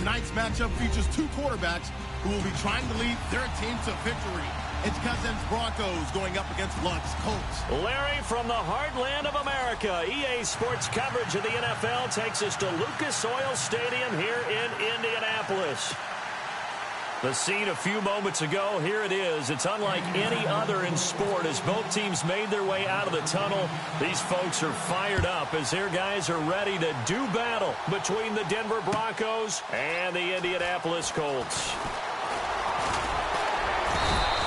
Tonight's matchup features two quarterbacks who will be trying to lead their team to victory. It's Cousins Broncos going up against Lutz Colts. Larry, from the heartland of America, EA Sports coverage of the NFL takes us to Lucas Oil Stadium here in Indianapolis. The scene a few moments ago, here it is. It's unlike any other in sport as both teams made their way out of the tunnel. These folks are fired up as their guys are ready to do battle between the Denver Broncos and the Indianapolis Colts.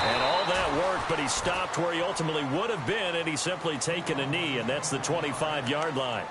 And all that worked, but he stopped where he ultimately would have been, and he's simply taken a knee, and that's the 25-yard line.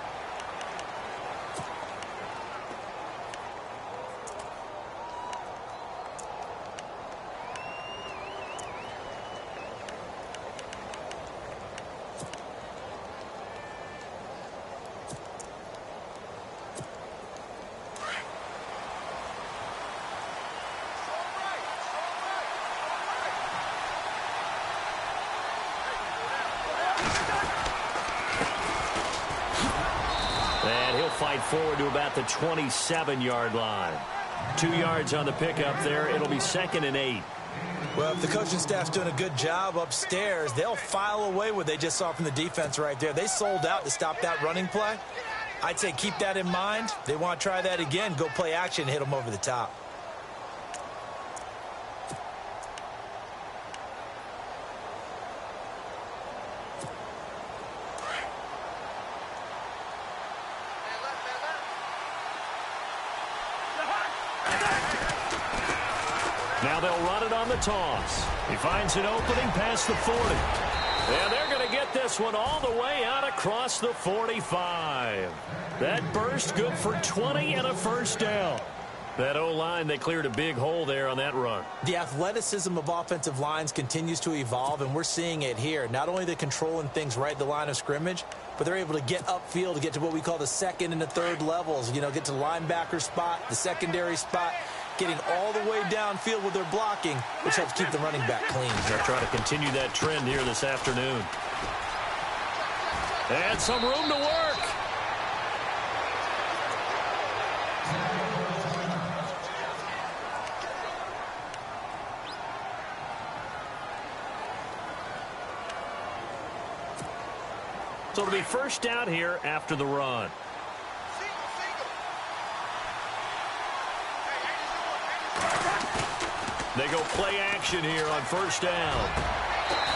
Fight forward to about the 27-yard line. 2 yards on the pickup there. It'll be 2nd and 8. Well, if the coaching staff's doing a good job upstairs, they'll file away what they just saw from the defense right there. They sold out to stop that running play. I'd say keep that in mind. They want to try that again. Go play action and hit them over the top. Now they'll run it on the toss. He finds an opening past the 40. And they're going to get this one all the way out across the 45. That burst good for 20 and a first down. That O-line, they cleared a big hole there on that run. The athleticism of offensive lines continues to evolve, and we're seeing it here. Not only are they controlling things right at the line of scrimmage, but they're able to get upfield to get to what we call the second and the third levels. You know, get to the linebacker spot, the secondary spot, getting all the way downfield with their blocking, which helps keep the running back clean. They'll try to continue that trend here this afternoon. And some room to work. So it'll be first down here after the run. They go play action here on first down.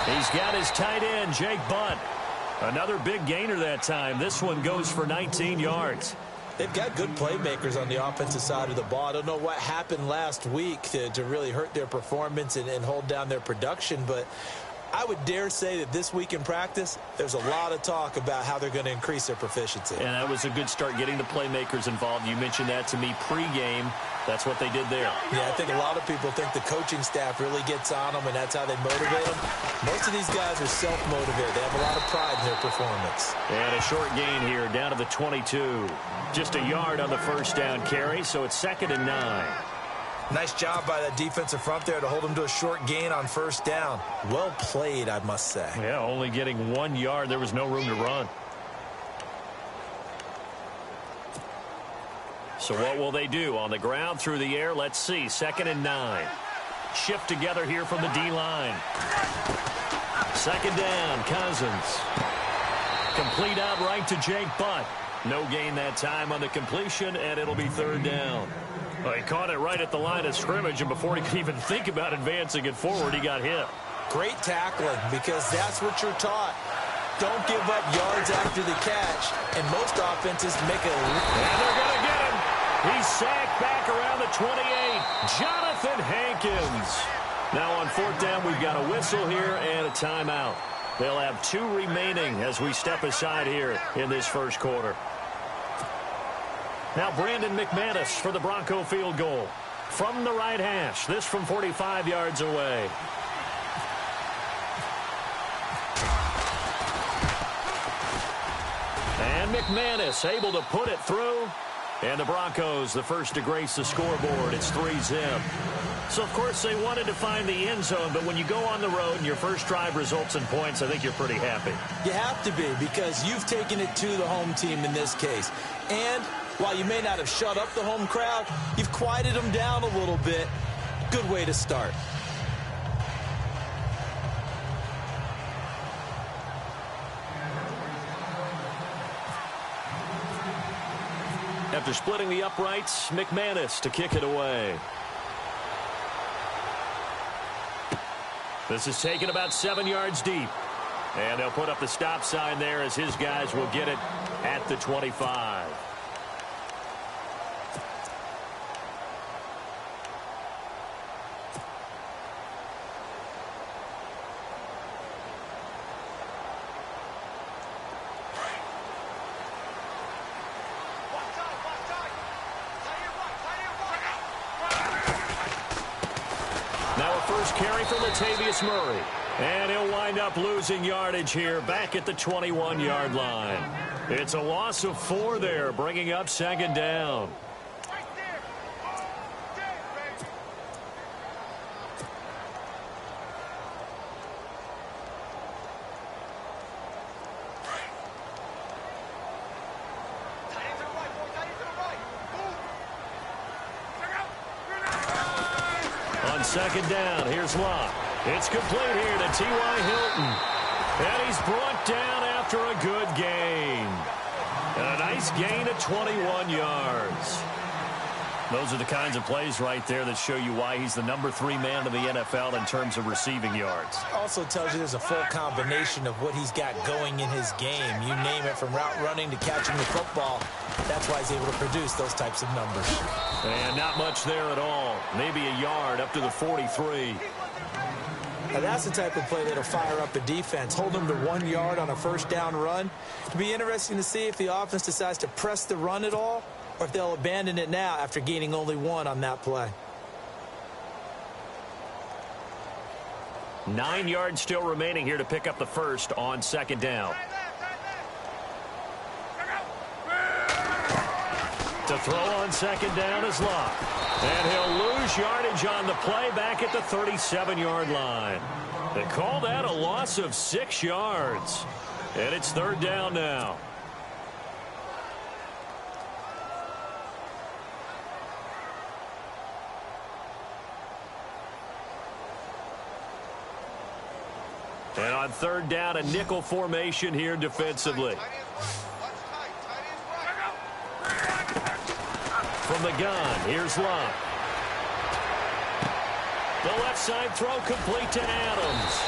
He's got his tight end, Jake Butt. Another big gainer that time. This one goes for 19 yards. They've got good playmakers on the offensive side of the ball. I don't know what happened last week to really hurt their performance and hold down their production, but I would dare say that this week in practice, there's a lot of talk about how they're going to increase their proficiency. And that was a good start getting the playmakers involved. You mentioned that to me pregame. That's what they did there. Yeah, I think a lot of people think the coaching staff really gets on them, and that's how they motivate them. Most of these guys are self-motivated. They have a lot of pride in their performance. And a short gain here down to the 22. Just a yard on the first down carry, so it's 2nd and 9. Nice job by that defensive front there to hold them to a short gain on first down. Well played, I must say. Yeah, only getting 1 yard. There was no room to run. So what will they do? On the ground, through the air, let's see. 2nd and 9. Shift together here from the D-line. 2nd down, Cousins. Complete out right to Jake Butt. No gain that time on the completion, and it'll be 3rd down. Well, he caught it right at the line of scrimmage, and before he could even think about advancing it forward, he got hit. Great tackling, because that's what you're taught. Don't give up yards after the catch, and most offenses make a... And they're going to get him. He's sacked back around the 28. Jonathan Hankins. Now on 4th down, we've got a whistle here and a timeout. They'll have 2 remaining as we step aside here in this first quarter. Now Brandon McManus for the Bronco field goal. From the right hash, this from 45 yards away. And McManus able to put it through. And the Broncos, the first to grace the scoreboard. It's 3-zip. So, of course, they wanted to find the end zone, but when you go on the road and your first drive results in points, I think you're pretty happy. You have to be, because you've taken it to the home team in this case. And While you may not have shut up the home crowd, you've quieted them down a little bit. Good way to start. After splitting the uprights, Mattis to kick it away. This is taken about 7 yards deep. And they'll put up the stop sign there as his guys will get it at the 25. Now a first carry for Latavius Murray. And he'll wind up losing yardage here back at the 21-yard line. It's a loss of 4 there, bringing up second down. On second down, here's Locke. It's complete here to T.Y. Hilton. And he's brought down after a good gain. And a nice gain of 21 yards. Those are the kinds of plays right there that show you why he's the number 3 man in the NFL in terms of receiving yards. Also tells you there's a full combination of what he's got going in his game. You name it, from route running to catching the football. That's why he's able to produce those types of numbers. And not much there at all. Maybe a yard up to the 43. Now that's the type of play that'll fire up a defense. Hold them to 1 yard on a first down run. It'll be interesting to see if the offense decides to press the run at all, or if they'll abandon it now after gaining only 1 on that play. 9 yards still remaining here to pick up the first on second down. To throw on second down is Locke. And he'll lose yardage on the play back at the 37-yard line. They call that a loss of 6 yards. And it's third down now. And on third down, a nickel formation here defensively. From the gun, here's Locke. The left side throw complete to Adams.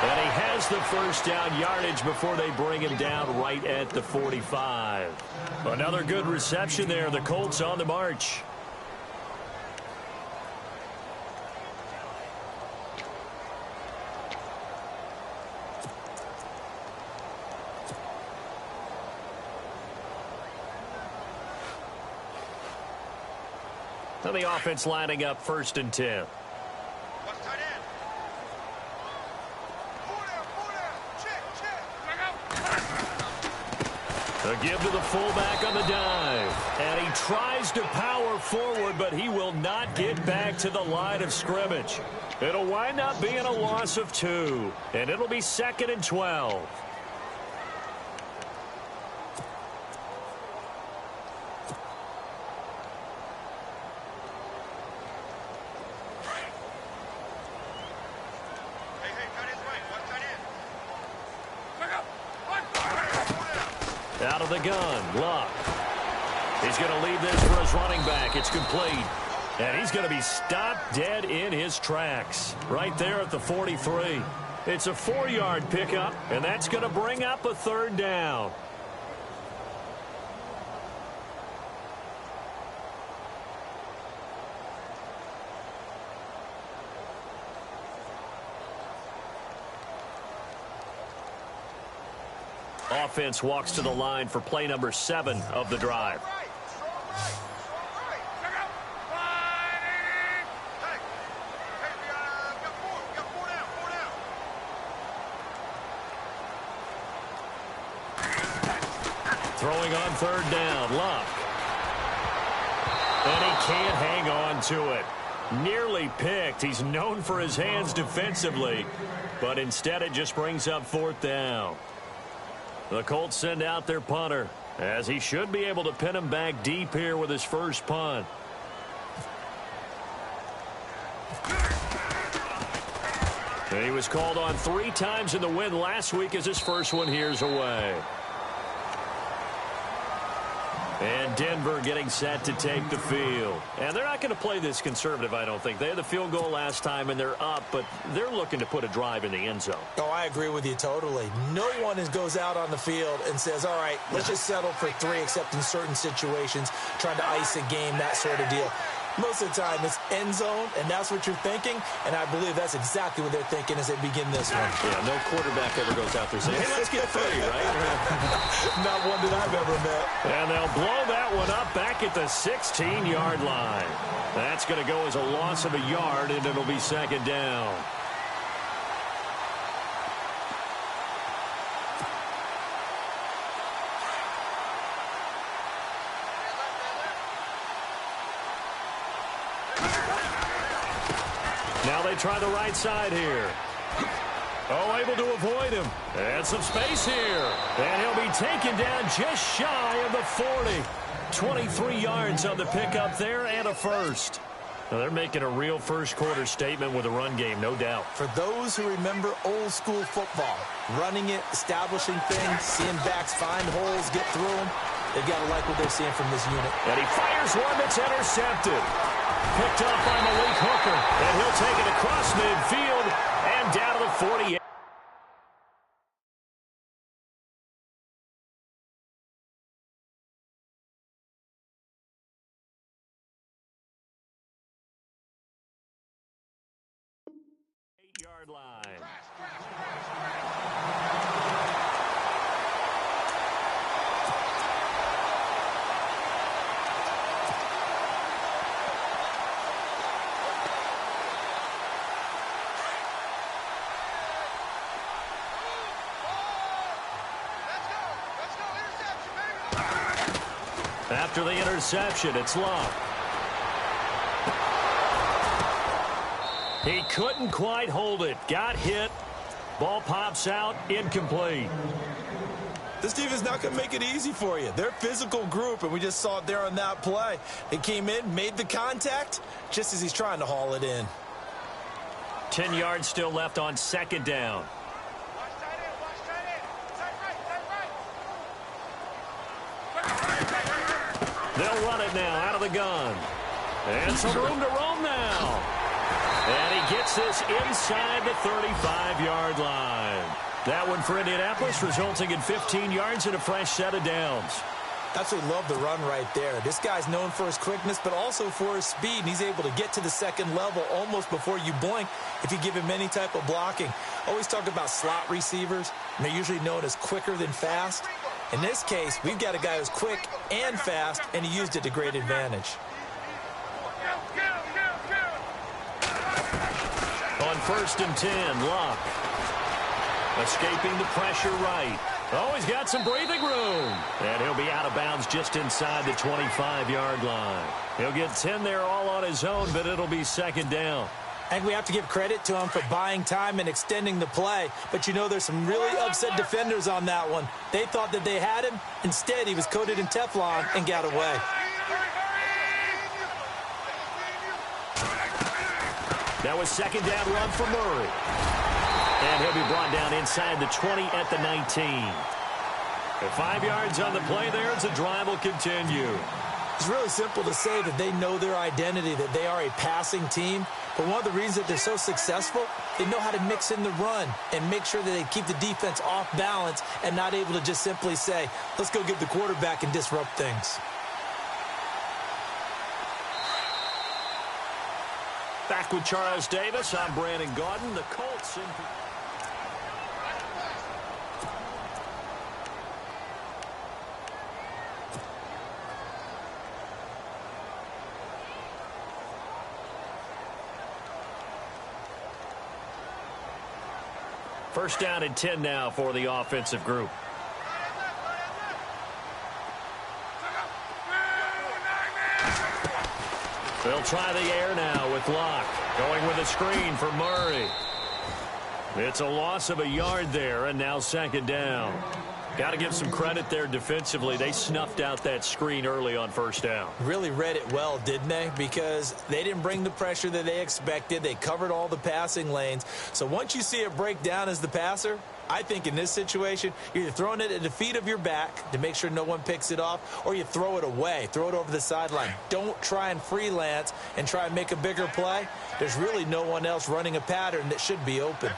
And he has the first down yardage before they bring him down right at the 45. Another good reception there. The Colts on the march. And the offense lining up first and 10. A give to the fullback on the dive. And he tries to power forward, but he will not get back to the line of scrimmage. It'll wind up being a loss of 2. And it'll be second and 12. Out of the gun, Locke. He's going to leave this for his running back. It's complete. And he's going to be stopped dead in his tracks. Right there at the 43. It's a 4-yard pickup, and that's going to bring up a third down. Offense walks to the line for play number 7 of the drive. Throwing on third down, Locke. And he can't hang on to it. Nearly picked. He's known for his hands defensively, but instead it just brings up fourth down. The Colts send out their punter. as he should be able to pin him back deep here with his first punt. And he was called on 3 times in the win last week as his first one here's away. And Denver getting set to take the field. And they're not going to play this conservative, I don't think. They had the field goal last time, and they're up, but they're looking to put a drive in the end zone. Oh, I agree with you totally. No one goes out on the field and says, all right, let's just settle for 3, except in certain situations, trying to ice a game, that sort of deal. Most of the time, it's end zone, and that's what you're thinking, and I believe that's exactly what they're thinking as they begin this one. Yeah, no quarterback ever goes out there saying, hey, let's get 3, right? Not one that I've ever met. And they'll blow that one up back at the 16-yard line. That's going to go as a loss of a yard, and it'll be second down. Now they try the right side here. Oh, able to avoid him. And some space here. And he'll be taken down just shy of the 40. 23 yards on the pickup there and a first. Now they're making a real first-quarter statement with a run game, no doubt. For those who remember old-school football, running it, establishing things, seeing backs find holes, get through them, they've got to like what they're seeing from this unit. And he fires one that's intercepted. Picked up by Malik Hooker. And he'll take it across midfield and down to the 48. Yard line. After the interception, it's Luck. He couldn't quite hold it. Got hit. Ball pops out. Incomplete. This defense is not going to make it easy for you. They're a physical group, and we just saw it there on that play. It came in, made the contact, just as he's trying to haul it in. 10 yards still left on second down. They'll run it now out of the gun. And some room to roam now. And he gets this inside the 35-yard line. That one for Indianapolis, resulting in 15 yards and a fresh set of downs. Absolutely love the run right there. This guy's known for his quickness, but also for his speed, and he's able to get to the second level almost before you blink if you give him any type of blocking. Always talk about slot receivers, and they're usually known as quicker than fast. In this case, we've got a guy who's quick and fast, and he used it to great advantage. On 1st and 10, Luck. Escaping the pressure right. Oh, he's got some breathing room. And he'll be out of bounds just inside the 25-yard line. He'll get 10 there all on his own, but it'll be second down. And we have to give credit to him for buying time and extending the play. But, you know, there's some really upset defenders on that one. They thought that they had him. Instead, he was coated in Teflon and got away. That was second down run for Murray. And he'll be brought down inside the 20 at the 19. And 5 yards on the play there as the drive will continue. It's really simple to say that they know their identity, that they are a passing team. But one of the reasons that they're so successful, they know how to mix in the run and make sure that they keep the defense off balance and not able to just simply say, let's go get the quarterback and disrupt things. Back with Charles Davis. I'm Brandon Gaudin. The Colts in... First down and 10 now for the offensive group. They'll try the air now with Locke. Going with a screen for Murray. It's a loss of a yard there, and now second down. Got to give some credit there defensively. They snuffed out that screen early on first down. Really read it well, didn't they? Because they didn't bring the pressure that they expected. They covered all the passing lanes. So once you see it break down as the passer, I think in this situation, you're either throwing it at the feet of your back to make sure no one picks it off, or you throw it away, throw it over the sideline. Don't try and freelance and try and make a bigger play. There's really no one else running a pattern that should be open.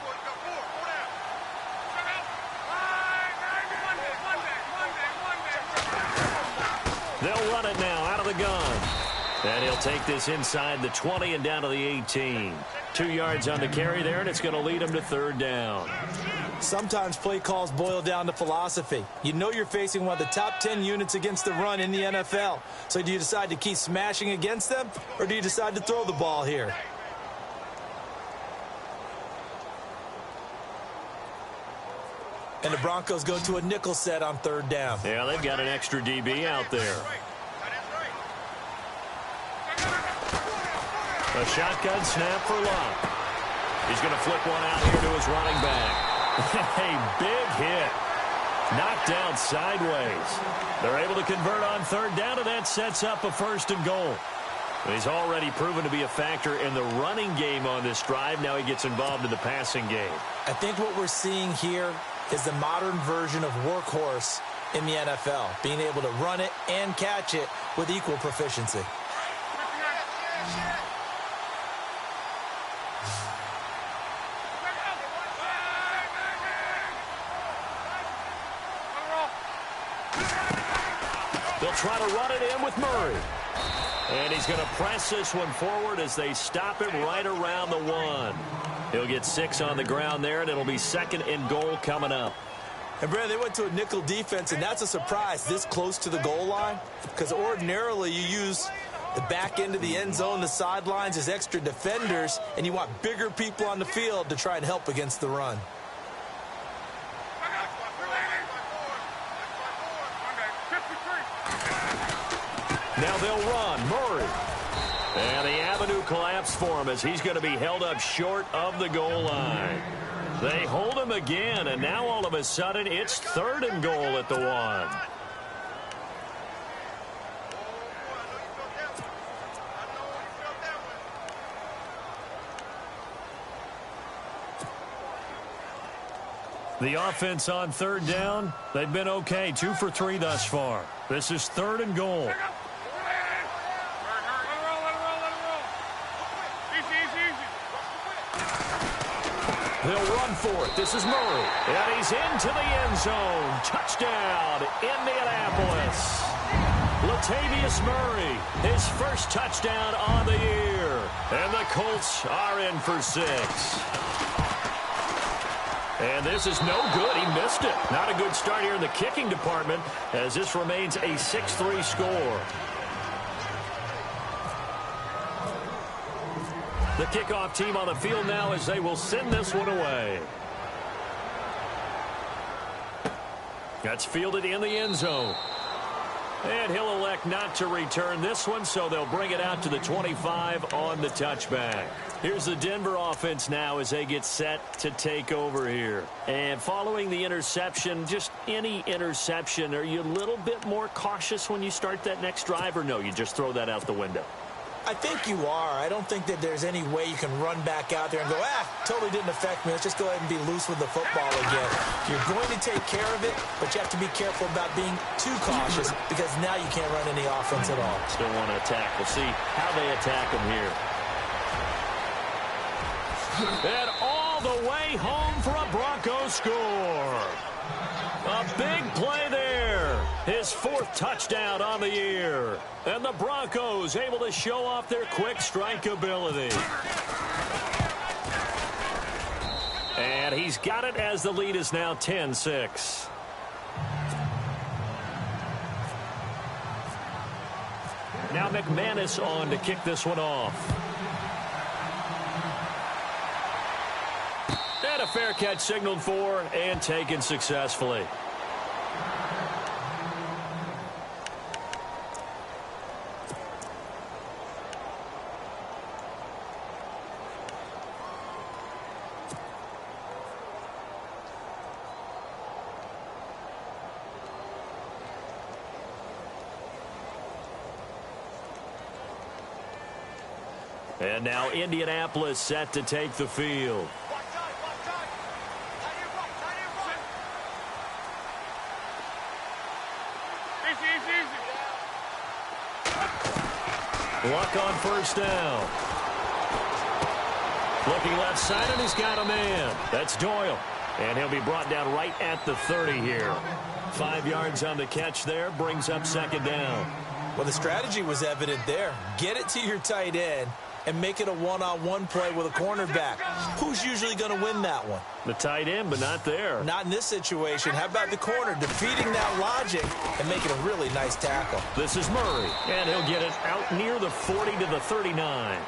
They'll run it now out of the gun. And he'll take this inside the 20 and down to the 18. 2 yards on the carry there, and it's going to lead him to third down. Sometimes play calls boil down to philosophy. You know you're facing one of the top 10 units against the run in the NFL. So do you decide to keep smashing against them, or do you decide to throw the ball here? And the Broncos go to a nickel set on third down. Yeah, they've got an extra DB out there. A shotgun snap for Luck. He's going to flip one out here to his running back. A big hit. Knocked down sideways. They're able to convert on third down, and that sets up a first and goal. He's already proven to be a factor in the running game on this drive. Now he gets involved in the passing game. I think what we're seeing here is the modern version of workhorse in the NFL, being able to run it and catch it with equal proficiency. They'll try to run it in with Murray. And he's going to press this one forward as they stop him right around the 1. He'll get 6 on the ground there, and it'll be second and goal coming up. And, Brad, they went to a nickel defense, and that's a surprise this close to the goal line, because ordinarily you use the back end of the end zone, the sidelines as extra defenders, and you want bigger people on the field to try and help against the run. Now they'll run. Murray. And the avenue collapsed for him as he's going to be held up short of the goal line. They hold him again, and now all of a sudden it's third and goal at the 1. The offense on third down, they've been okay. 2 for 3 thus far. This is third and goal. They'll run for it. This is Murray. And he's into the end zone. Touchdown, Indianapolis. Latavius Murray, his first touchdown on the year. And the Colts are in for 6. And this is no good. He missed it. Not a good start here in the kicking department as this remains a 6-3 score. The kickoff team on the field now as they will send this one away. That's fielded in the end zone. And he'll elect not to return this one, so they'll bring it out to the 25 on the touchback. Here's the Denver offense now as they get set to take over here. And following the interception, just any interception, are you a little bit more cautious when you start that next drive, or no, you just throw that out the window? I think you are. I don't think that there's any way you can run back out there and go, totally didn't affect me. Let's just go ahead and be loose with the football again. You're going to take care of it, but you have to be careful about being too cautious because now you can't run any offense at all. Still want to attack. We'll see how they attack him here. And all the way home for a Broncos score. A big play there. His 4th touchdown on the year. And the Broncos able to show off their quick strike ability. And he's got it as the lead is now 10-6. Now McManus on to kick this one off. And a fair catch signaled for and taken successfully. And now Indianapolis set to take the field. Luck on first down. Looking left side, and he's got a man. That's Doyle. And he'll be brought down right at the 30 here. 5 yards on the catch there, brings up second down. Well, the strategy was evident there. Get it to your tight end and make it a one-on-one play with a cornerback. Who's usually going to win that one? The tight end, but not there. Not in this situation. How about the corner defeating that logic and making a really nice tackle? This is Murray, and he'll get it out near the 40 to the 39.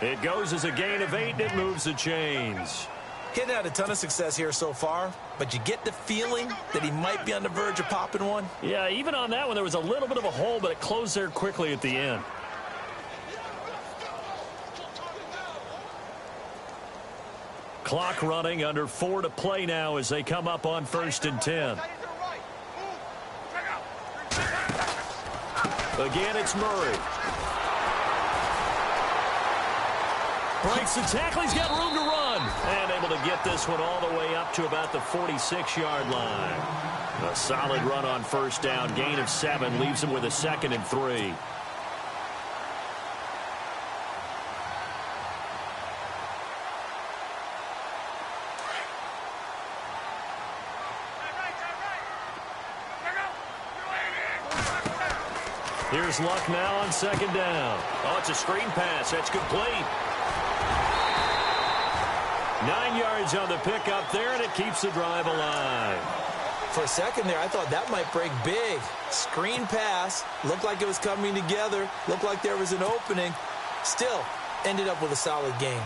It goes as a gain of 8, and it moves the chains. Getting had a ton of success here so far, but you get the feeling that he might be on the verge of popping one? Yeah, even on that one, there was a little bit of a hole, but it closed there quickly at the end. Clock running, under 4 to play now as they come up on 1st and 10. Again, it's Murray. Breaks the tackle. He's got room to run. And able to get this one all the way up to about the 46-yard line. A solid run on first down. Gain of 7 leaves him with a 2nd and 3. Here's Luck now on 2nd down. Oh, it's a screen pass. That's complete. 9 yards on the pickup there, and it keeps the drive alive. For a second there, I thought that might break big. Screen pass. Looked like it was coming together. Looked like there was an opening. Still, ended up with a solid game.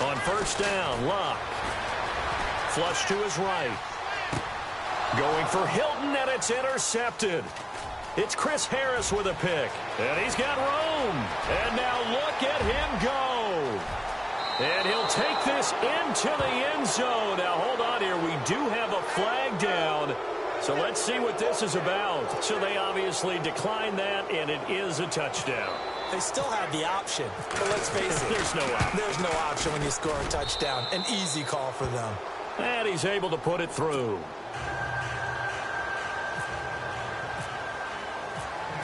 On first down, Luck. Flush to his right. Going for Hilton, and it's intercepted. It's Chris Harris with a pick. And he's got room. And now look at him go. And he'll take this into the end zone. Now, hold on here. We do have a flag down. So let's see what this is about. So they obviously declined that, and it is a touchdown. They still have the option, but let's face it. There's no option. There's no option when you score a touchdown. An easy call for them. And he's able to put it through.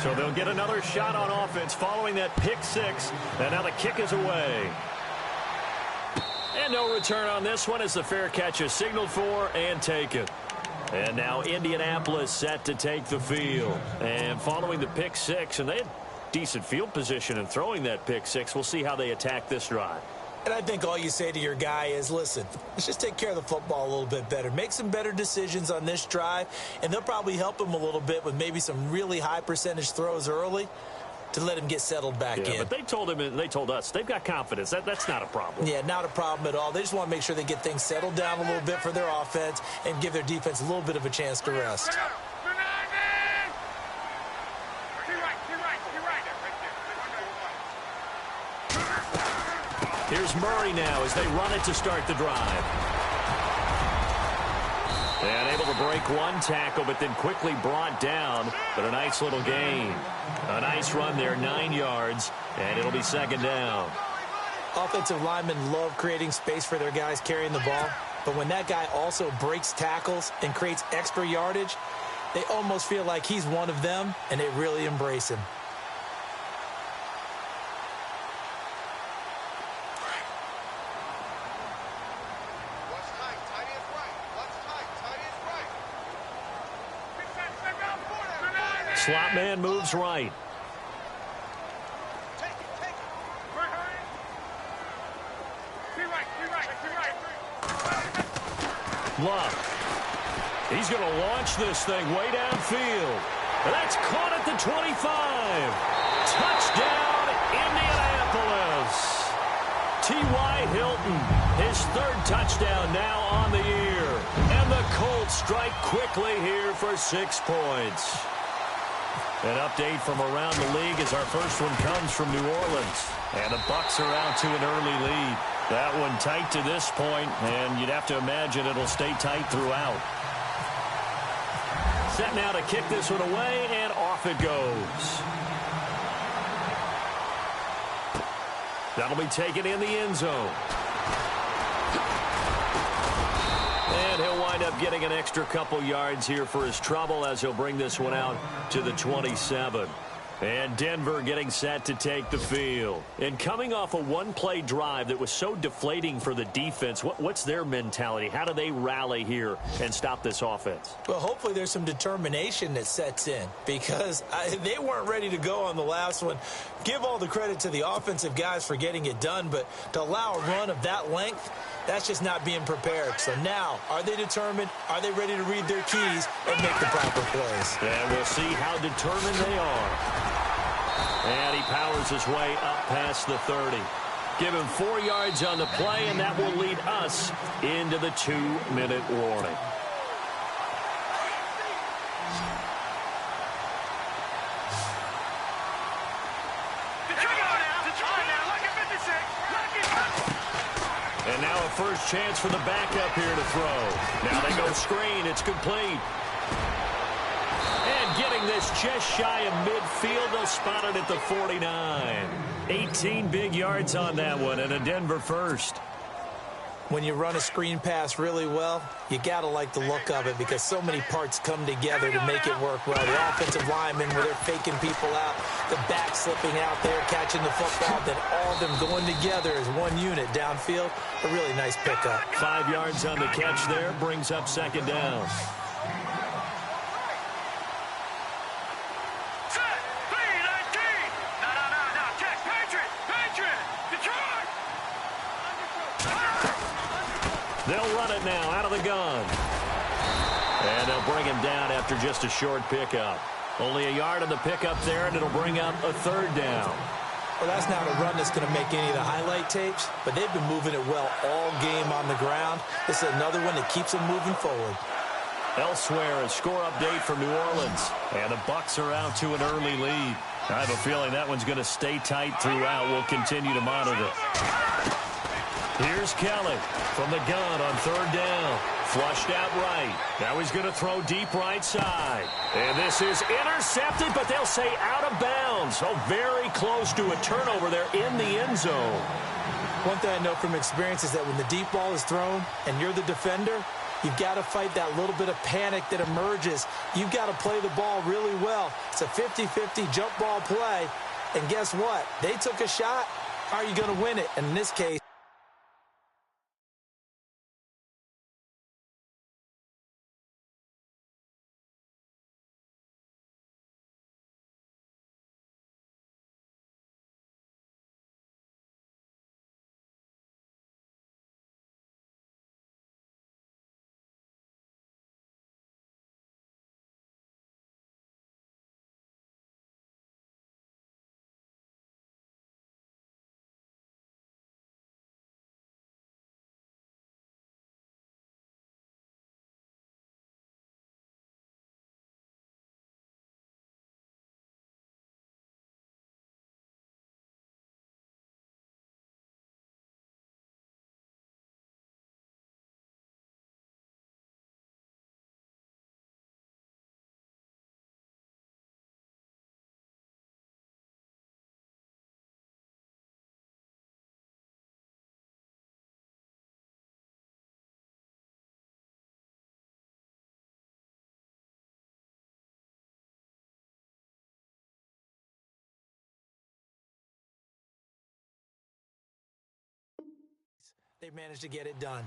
So they'll get another shot on offense following that pick 6. And now the kick is away. And no return on this one as the fair catch is signaled for and taken. And now Indianapolis set to take the field. And following the pick 6, and they had decent field position in throwing that pick 6. We'll see how they attack this drive. And I think all you say to your guy is, listen, let's just take care of the football a little bit better. Make some better decisions on this drive, and they'll probably help him a little bit with maybe some really high percentage throws early to let him get settled back in. But they told him, and they told us, they've got confidence. That's not a problem. Yeah, not a problem at all. They just want to make sure they get things settled down a little bit for their offense and give their defense a little bit of a chance to rest. Here's Murray now as they run it to start the drive. And able to break one tackle, but then quickly brought down. But a nice little gain. A nice run there, 9 yards, and it'll be 2nd down. Offensive linemen love creating space for their guys carrying the ball. But when that guy also breaks tackles and creates extra yardage, they almost feel like he's one of them, and they really embrace him. Slot man moves right. Luck. He's going to launch this thing way downfield. And that's caught at the 25. Touchdown, Indianapolis. T.Y. Hilton, his 3rd touchdown now on the year. And the Colts strike quickly here for 6 points. An update from around the league as our first one comes from New Orleans. And the Bucs are out to an early lead. That one tight to this point, and you'd have to imagine it'll stay tight throughout. Set now to kick this one away, and off it goes. That'll be taken in the end zone. And he'll wind up getting an extra couple yards here for his trouble as he'll bring this one out to the 27. And Denver getting set to take the field. And coming off a one-play drive that was so deflating for the defense, what's their mentality? How do they rally here and stop this offense? Well, hopefully there's some determination that sets in because they weren't ready to go on the last one. Give all the credit to the offensive guys for getting it done, but to allow a run of that length, that's just not being prepared. So now, are they determined? Are they ready to read their keys and make the proper plays? And we'll see how determined they are. And he powers his way up past the 30. Give him 4 yards on the play, and that will lead us into the 2-minute warning. And now a first chance for the backup here to throw. Now they go screen. It's complete. And getting this just shy of midfield, they'll spot it at the 49. 18 big yards on that one, and a Denver first. When you run a screen pass really well, you got to like the look of it because so many parts come together to make it work well. The offensive linemen where they're faking people out, the back slipping out there, catching the football, then all of them going together as one unit downfield. A really nice pickup. 5 yards on the catch there, brings up second down. They'll run it now out of the gun. And they'll bring him down after just a short pickup. Only a yard on the pickup there, and it'll bring up a third down. Well, that's not a run that's going to make any of the highlight tapes, but they've been moving it well all game on the ground. This is another one that keeps them moving forward. Elsewhere, a score update from New Orleans. And the Bucs are out to an early lead. I have a feeling that one's going to stay tight throughout. We'll continue to monitor. Here's Kelly from the gun on third down. Flushed out right. Now he's going to throw deep right side. And this is intercepted, but they'll say out of bounds. So very close to a turnover there in the end zone. One thing I know from experience is that when the deep ball is thrown and you're the defender, you've got to fight that little bit of panic that emerges. You've got to play the ball really well. It's a 50-50 jump ball play. And guess what? They took a shot. How are you going to win it? And in this case, they managed to get it done.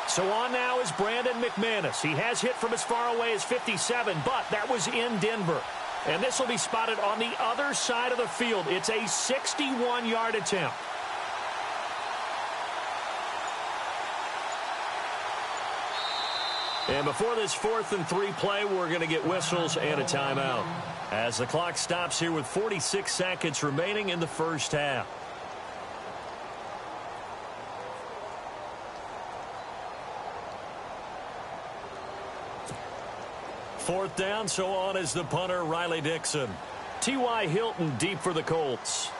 So on now is Brandon McManus. He has hit from as far away as 57, but that was in Denver. And this will be spotted on the other side of the field. It's a 61-yard attempt. And before this 4th and 3 play, we're going to get whistles and a timeout as the clock stops here with 46 seconds remaining in the first half. Fourth down, so on is the punter, Riley Dixon. T.Y. Hilton deep for the Colts.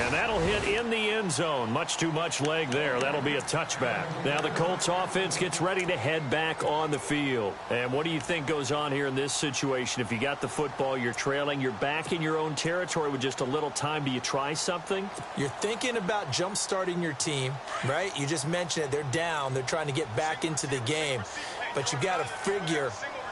And that'll hit in the end zone. Much too much leg there. That'll be a touchback. Now the Colts offense gets ready to head back on the field. And what do you think goes on here in this situation? If you got the football, you're trailing, you're back in your own territory with just a little time. Do you try something? You're thinking about jump-starting your team, right? You just mentioned it. They're down. They're trying to get back into the game. But you got to figure,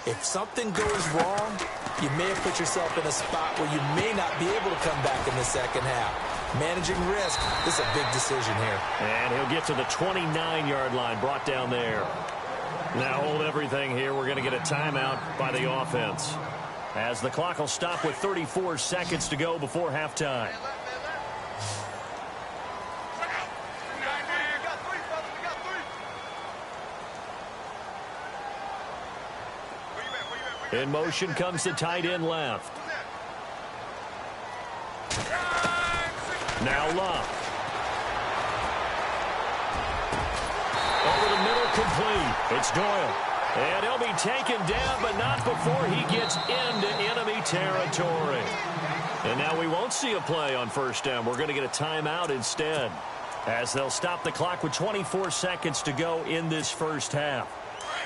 if something goes wrong, you may have put yourself in a spot where you may not be able to come back in the second half. Managing risk, this is a big decision here. And he'll get to the 29-yard line, brought down there. Now hold everything here. We're going to get a timeout by the offense, as the clock will stop with 34 seconds to go before halftime. In motion comes the tight end left. Now Love. Over the middle, complete. It's Doyle. And he'll be taken down, but not before he gets into enemy territory. And now we won't see a play on first down. We're going to get a timeout instead, as they'll stop the clock with 24 seconds to go in this first half.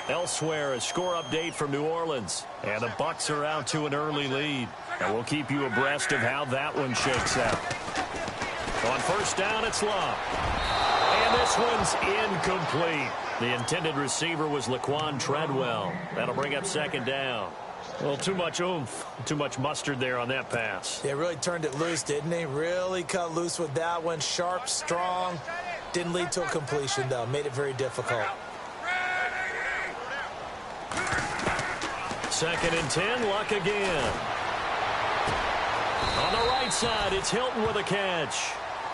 Elsewhere, a score update from New Orleans. And the Bucks are out to an early lead. And we'll keep you abreast of how that one shakes out. On first down, it's Love. And this one's incomplete. The intended receiver was Laquan Treadwell. That'll bring up second down. Well, too much oomph, too much mustard there on that pass. Yeah, really turned it loose, didn't he? Really cut loose with that one. Sharp, strong. Didn't lead to a completion, though. Made it very difficult. 2nd and 10, Luck again. On the right side, it's Hilton with a catch.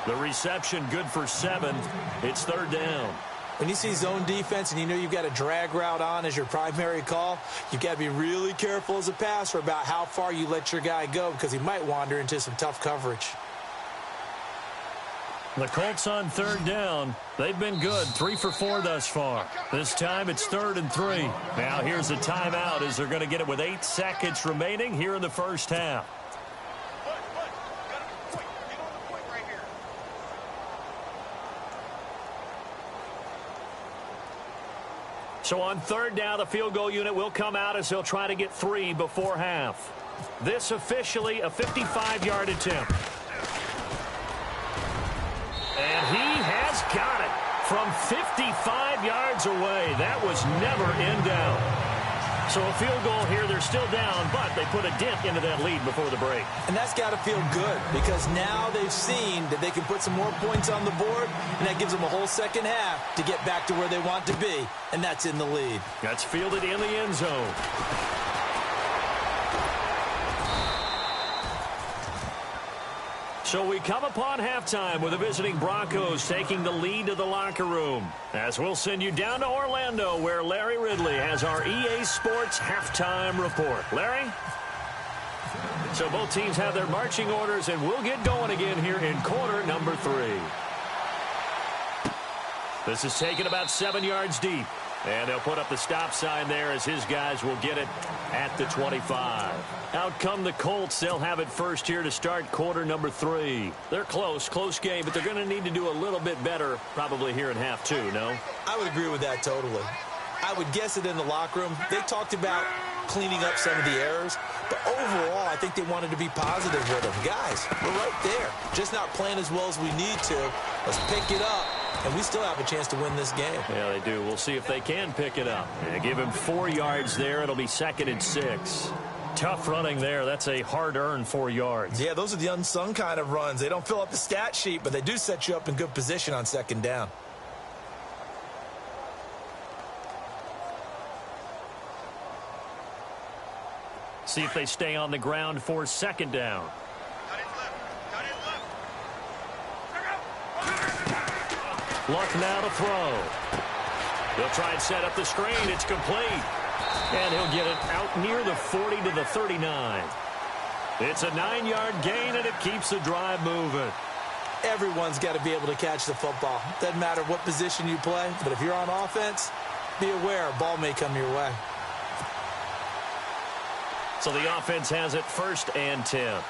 The reception good for 7. It's 3rd down. When you see zone defense and you know you've got a drag route on as your primary call, you've got to be really careful as a passer about how far you let your guy go, because he might wander into some tough coverage. The Colts on 3rd down. They've been good, 3 for 4 thus far. This time it's 3rd and 3. Now here's a timeout as they're going to get it with 8 seconds remaining here in the first half. So on 3rd down, the field goal unit will come out as they'll try to get 3 before half. This officially a 55-yard attempt. And he has got it from 55 yards away. That was never in doubt. So a field goal here. They're still down, but they put a dent into that lead before the break. And that's got to feel good, because now they've seen that they can put some more points on the board, and that gives them a whole second half to get back to where they want to be, and that's in the lead. That's fielded in the end zone. So we come upon halftime with the visiting Broncos taking the lead to the locker room, as we'll send you down to Orlando, where Larry Ridley has our EA Sports halftime report. Larry? So both teams have their marching orders, and we'll get going again here in quarter number 3. This is taken about 7 yards deep. And they'll put up the stop sign there as his guys will get it at the 25. Out come the Colts. They'll have it first here to start quarter number 3. They're close game, but they're going to need to do a little bit better probably here in half 2, no? I would agree with that totally. I would guess it in the locker room. They talked about cleaning up some of the errors, but overall, I think they wanted to be positive with them. Guys, we're right there. Just not playing as well as we need to. Let's pick it up. And we still have a chance to win this game. Yeah, they do. We'll see if they can pick it up. And give him 4 yards there. It'll be 2nd and 6. Tough running there. That's a hard-earned 4 yards. Yeah, those are the unsung kind of runs. They don't fill up the stat sheet, but they do set you up in good position on 2nd down. See if they stay on the ground for second down. Luck now to throw. He'll try and set up the screen. It's complete. And he'll get it out near the 40 to the 39. It's a 9-yard gain, and it keeps the drive moving. Everyone's got to be able to catch the football. Doesn't matter what position you play, but if you're on offense, be aware a ball may come your way. So the offense has it 1st and 10.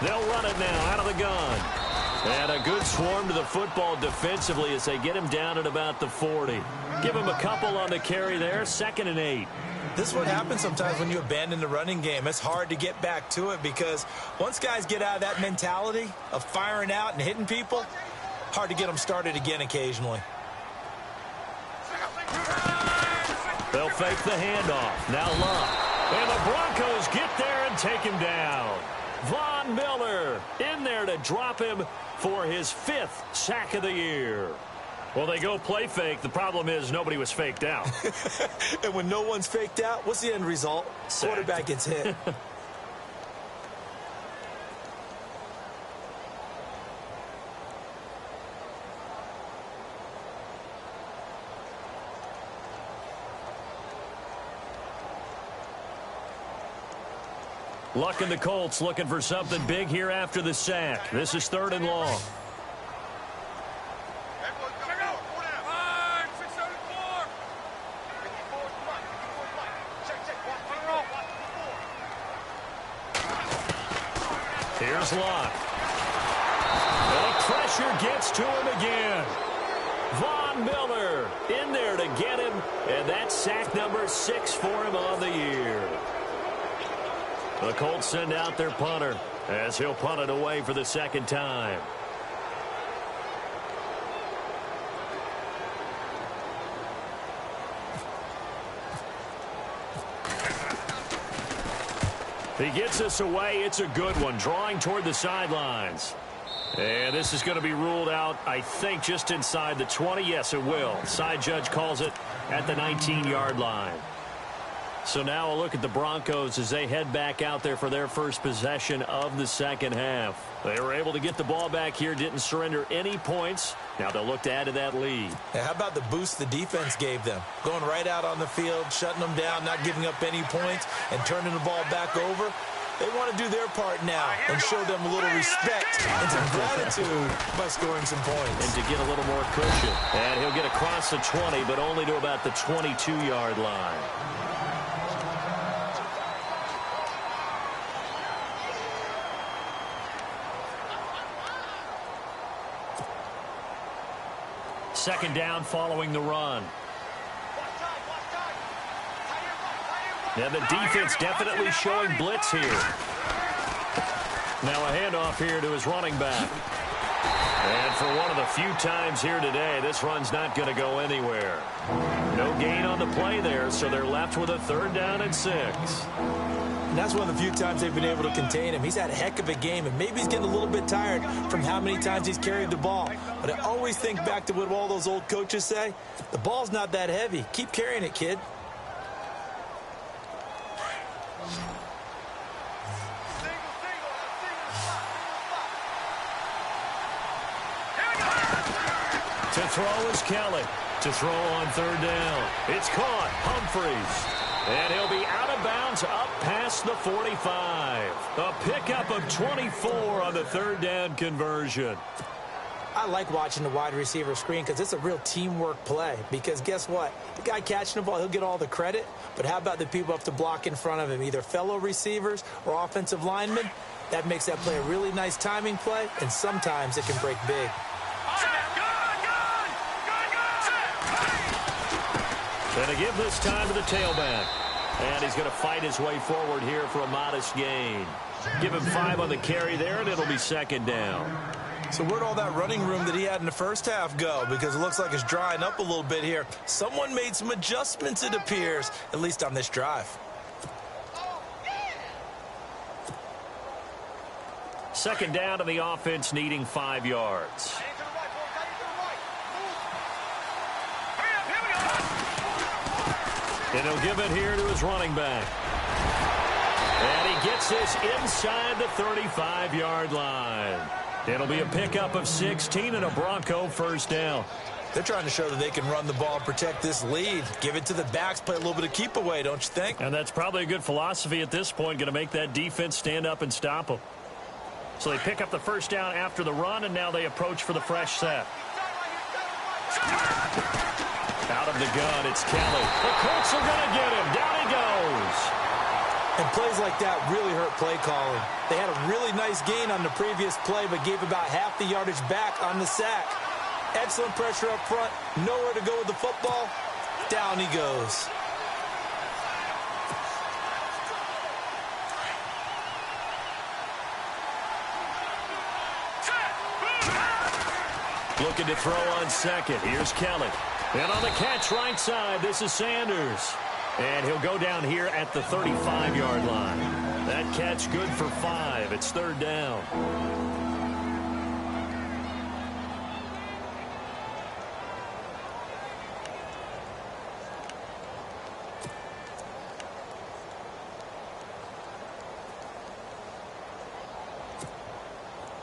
They'll run it now out of the gun. And a good swarm to the football defensively as they get him down at about the 40. Give him a couple on the carry there, 2nd and 8. This is what happens sometimes when you abandon the running game. It's hard to get back to it because once guys get out of that mentality of firing out and hitting people, hard to get them started again occasionally. They'll fake the handoff. Now Luck. And the Broncos get there and take him down. Von Miller in there to drop him for his 5th sack of the year. Well, they go play fake. The problem is nobody was faked out. And when no one's faked out, what's the end result? Sacked. Quarterback gets hit. Luck and the Colts looking for something big here after the sack. This is 3rd and long. Here's Luck. The pressure gets to him again. Von Miller in there to get him, and that's sack number 6 for him on the year. The Colts send out their punter as he'll punt it away for the 2nd time. He gets us away. It's a good one, drawing toward the sidelines. And this is going to be ruled out, I think, just inside the 20. Yes, it will. Side judge calls it at the 19-yard line. So now a look at the Broncos as they head back out there for their first possession of the 2nd half. They were able to get the ball back here, didn't surrender any points. Now they'll look to add to that lead. Now, how about the boost the defense gave them? Going right out on the field, shutting them down, not giving up any points, and turning the ball back over. They want to do their part now and show them a little respect and some gratitude by scoring some points. And to get a little more cushion. And he'll get across the 20, but only to about the 22-yard line. Second down following the run. And the defense definitely showing blitz here. Now a handoff here to his running back. And for one of the few times here today, this run's not going to go anywhere. No gain on the play there, so they're left with a 3rd down and 6. And that's one of the few times they've been able to contain him. He's had a heck of a game, and maybe he's getting a little bit tired from how many times he's carried the ball. But I always think back to what all those old coaches say. The ball's not that heavy. Keep carrying it, kid. To throw is Kelly. To throw on 3rd down. It's caught. Humphreys. And he'll be out of bounds up past the 45. A pickup of 24 on the 3rd down conversion. I like watching the wide receiver screen because it's a real teamwork play. Because guess what? The guy catching the ball, he'll get all the credit. But how about the people up to block in front of him, either fellow receivers or offensive linemen? That makes that play a really nice timing play, and sometimes it can break big. Going to give this time to the tailback. And he's going to fight his way forward here for a modest gain. Give him 5 on the carry there, and it'll be 2nd down. So where'd all that running room that he had in the first half go? Because it looks like it's drying up a little bit here. Someone made some adjustments, it appears, at least on this drive. 2nd down to the offense, needing 5 yards. And he'll give it here to his running back. And he gets this inside the 35-yard line. It'll be a pickup of 16 and a Bronco first down. They're trying to show that they can run the ball and protect this lead. Give it to the backs, play a little bit of keep away, don't you think? And that's probably a good philosophy at this point, going to make that defense stand up and stop them. So they pick up the first down after the run, and now they approach for the fresh set. Out of the gun, it's Kelly. The Colts are going to get him. Down he goes. And plays like that really hurt play calling. They had a really nice gain on the previous play, but gave about half the yardage back on the sack. Excellent pressure up front. Nowhere to go with the football. Down he goes. Looking to throw on second. Here's Kelly. And on the catch right side, this is Sanders. And he'll go down here at the 35-yard line. That catch good for 5. It's third down.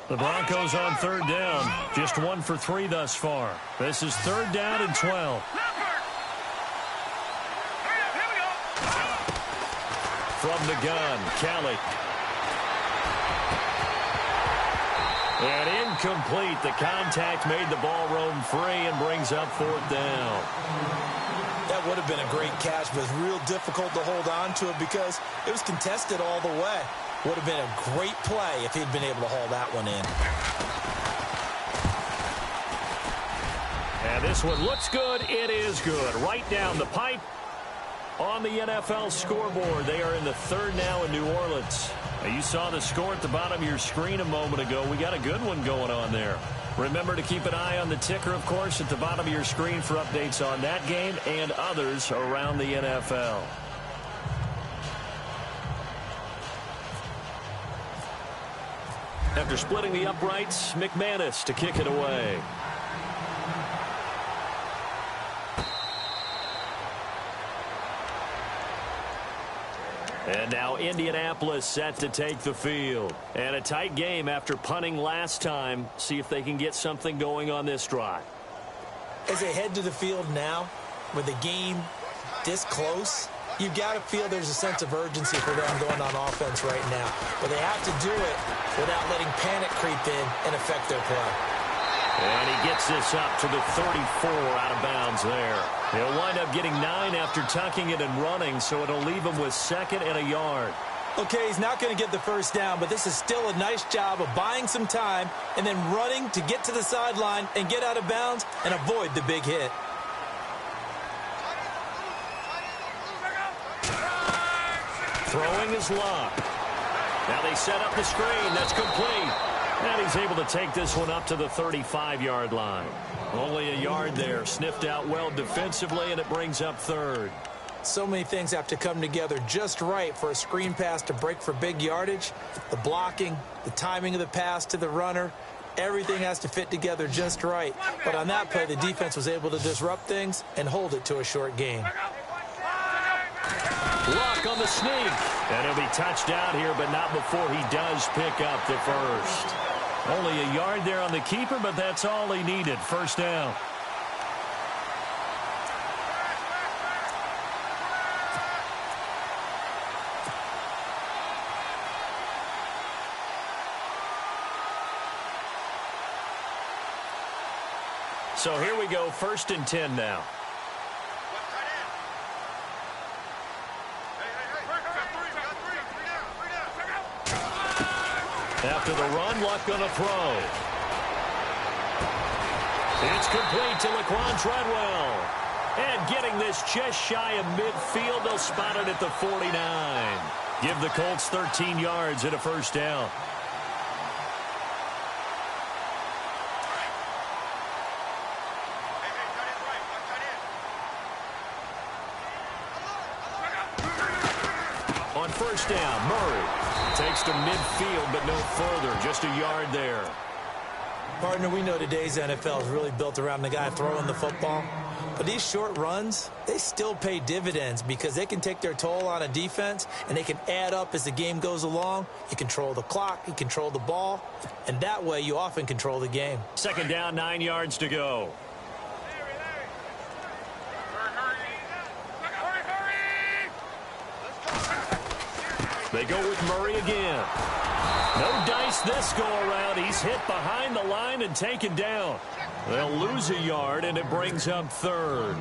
The Broncos on third down. Just 1 for 3 thus far. This is third down and 12. From the gun, Kelly. And incomplete. The contact made the ball roam free and brings up fourth down. That would have been a great catch, but it's real difficult to hold on to it because it was contested all the way. Would have been a great play if he'd been able to haul that one in. And this one looks good. It is good. Right down the pipe on the NFL scoreboard. They are in the third now in New Orleans. Now, you saw the score at the bottom of your screen a moment ago. We got a good one going on there. Remember to keep an eye on the ticker, of course, at the bottom of your screen for updates on that game and others around the NFL. After splitting the uprights, McManus to kick it away. And now Indianapolis set to take the field. And a tight game after punting last time. See if they can get something going on this drive. As they head to the field now, with the game this close, you've got to feel there's a sense of urgency for them going on offense right now. But they have to do it without letting panic creep in and affect their play. And he gets this up to the 34 out of bounds there. He'll wind up getting 9 after tucking it and running, so it'll leave him with second and a yard. Okay, he's not going to get the first down, but this is still a nice job of buying some time and then running to get to the sideline and get out of bounds and avoid the big hit. Throwing is Locke. Now they set up the screen. That's complete. And he's able to take this one up to the 35-yard line. Only a yard there. Sniffed out well defensively, and it brings up third. So many things have to come together just right for a screen pass to break for big yardage. The blocking, the timing of the pass to the runner, everything has to fit together just right. But on that play, the defense was able to disrupt things and hold it to a short gain. Block on the sneak. And he'll be touched out here, but not before he does pick up the first. Only a yard there on the keeper, but that's all he needed. First down. So here we go, 1st and 10 now. After the run, Luck going to throw. It's complete to Laquan Treadwell. And getting this just shy of midfield, they'll spot it at the 49. Give the Colts 13 yards and a first down. On first down, Murray takes to midfield, but no further. Just a yard there. Partner, we know today's NFL is really built around the guy throwing the football. But these short runs, they still pay dividends because they can take their toll on a defense and they can add up as the game goes along. You control the clock, you control the ball, and that way you often control the game. Second down, 9 yards to go. They go with Murray again. No dice this go around. He's hit behind the line and taken down. They'll lose a yard, and it brings up third.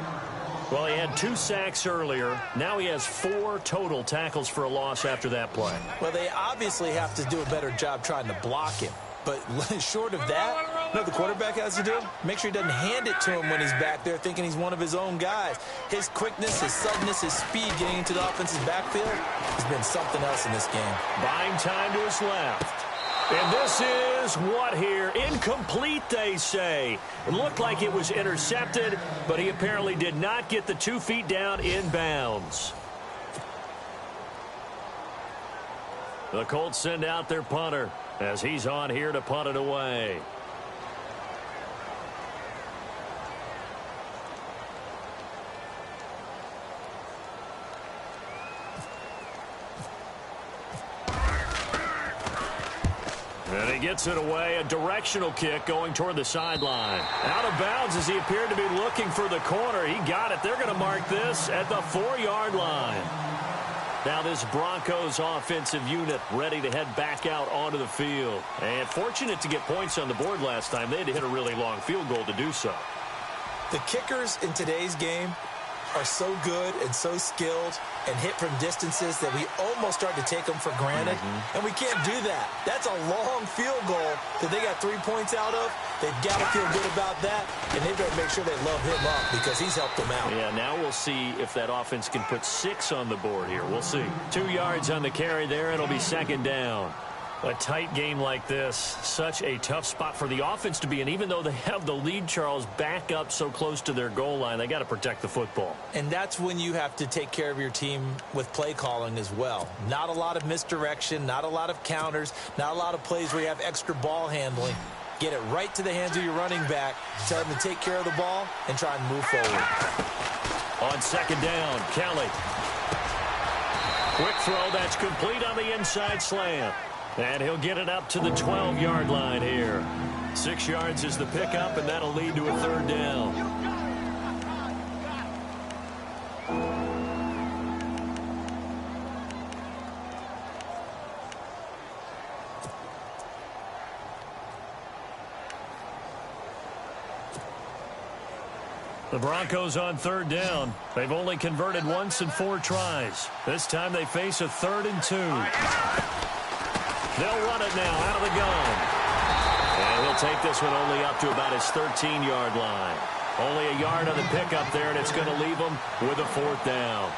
Well, he had 2 sacks earlier. Now he has 4 total tackles for a loss after that play. Well, they obviously have to do a better job trying to block him. But short of that, you know what the quarterback has to do? Make sure he doesn't hand it to him when he's back there thinking he's one of his own guys. His quickness, his suddenness, his speed getting into the offense's backfield has been something else in this game. Buying time to his left. And this is what here? Incomplete, they say. It looked like it was intercepted, but he apparently did not get the 2 feet down in bounds. The Colts send out their punter as he's on here to punt it away. And he gets it away, a directional kick going toward the sideline. Out of bounds as he appeared to be looking for the corner. He got it. They're going to mark this at the 4-yard line. Now this Broncos offensive unit ready to head back out onto the field. And fortunate to get points on the board last time. They had to hit a really long field goal to do so. The kickers in today's game are so good and so skilled and hit from distances that we almost start to take them for granted. And we can't do that. That's a long field goal that they got 3 points out of. They've got to feel good about that, and they've got to make sure they love him up because he's helped them out. Yeah, now we'll see if that offense can put 6 on the board here. We'll see. 2 yards on the carry there. It'll be second down. A tight game like this, such a tough spot for the offense to be in. Even though they have the lead, Charles, back up so close to their goal line, they got to protect the football. And that's when you have to take care of your team with play calling as well. Not a lot of misdirection, not a lot of counters, not a lot of plays where you have extra ball handling. Get it right to the hands of your running back, tell him to take care of the ball, and try and move forward. On second down, Kelly. Quick throw, that's complete on the inside slant. And he'll get it up to the 12-yard line here. 6 yards is the pickup, and that'll lead to a third down. The Broncos on third down. They've only converted once in 4 tries. This time they face a 3rd and 2. They'll run it now out of the gun. And he'll take this one only up to about his 13-yard line. Only a yard on the pickup there, and it's going to leave them with a 4th down.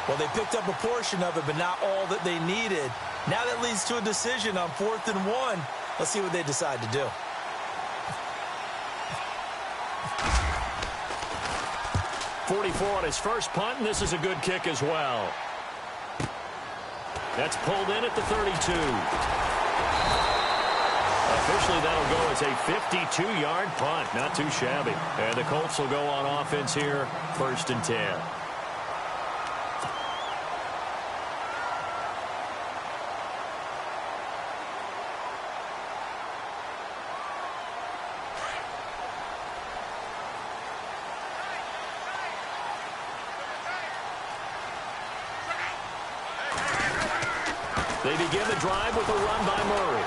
Well, they picked up a portion of it, but not all that they needed. Now that leads to a decision on 4th and 1. Let's see what they decide to do. .44 on his first punt, and this is a good kick as well. That's pulled in at the 32. Officially, that'll go as a 52-yard punt. Not too shabby. And the Colts will go on offense here, 1st and 10. They begin the drive with a run by Murray.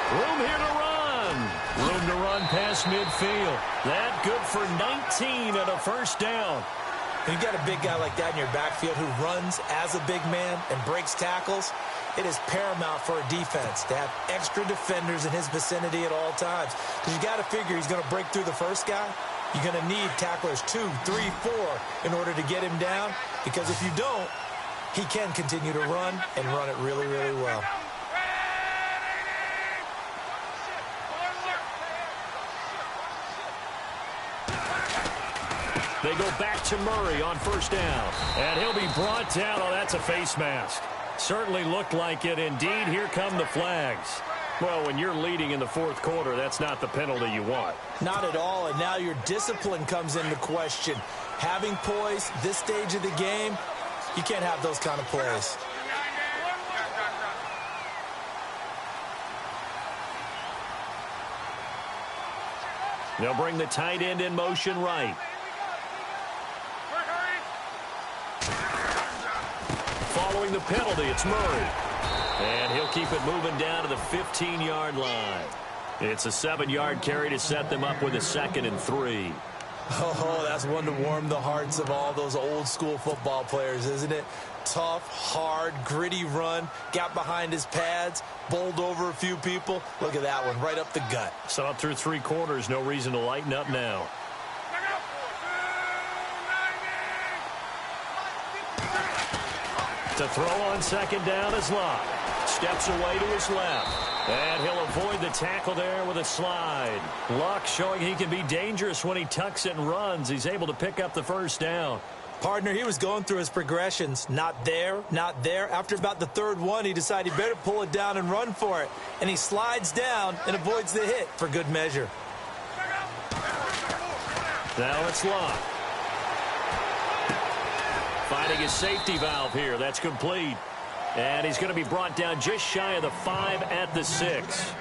Room here to run. Room to run past midfield. That good for 19 and a 1st down. When you got a big guy like that in your backfield who runs as a big man and breaks tackles, it is paramount for a defense to have extra defenders in his vicinity at all times. Because you got to figure he's going to break through the first guy. You're going to need tacklers 2, 3, 4 in order to get him down. Because if you don't, he can continue to run and run it really, really well. They go back to Murray on 1st down. And he'll be brought down. Oh, that's a face mask. Certainly looked like it. Indeed, here come the flags. Well, when you're leading in the fourth quarter, that's not the penalty you want. Not at all, and now your discipline comes into question. Having poise this stage of the game, you can't have those kind of plays. They'll bring the tight end in motion right. Following the penalty, it's Murray. And he'll keep it moving down to the 15-yard line. It's a 7-yard carry to set them up with a 2nd and 3. Oh, that's one to warm the hearts of all those old-school football players, isn't it? Tough, hard, gritty run, got behind his pads, bowled over a few people. Look at that one, right up the gut. So up through 3 quarters, no reason to lighten up now. To throw on 2nd down is Locke. Steps away to his left. And he'll avoid the tackle there with a slide. Locke showing he can be dangerous when he tucks it and runs. He's able to pick up the 1st down. Partner, he was going through his progressions. Not there, not there. After about the 3rd one, he decided he better pull it down and run for it. And he slides down and avoids the hit for good measure. Now it's Locke. Finding his safety valve here. That's complete. And he's going to be brought down just shy of the 5 at the 6.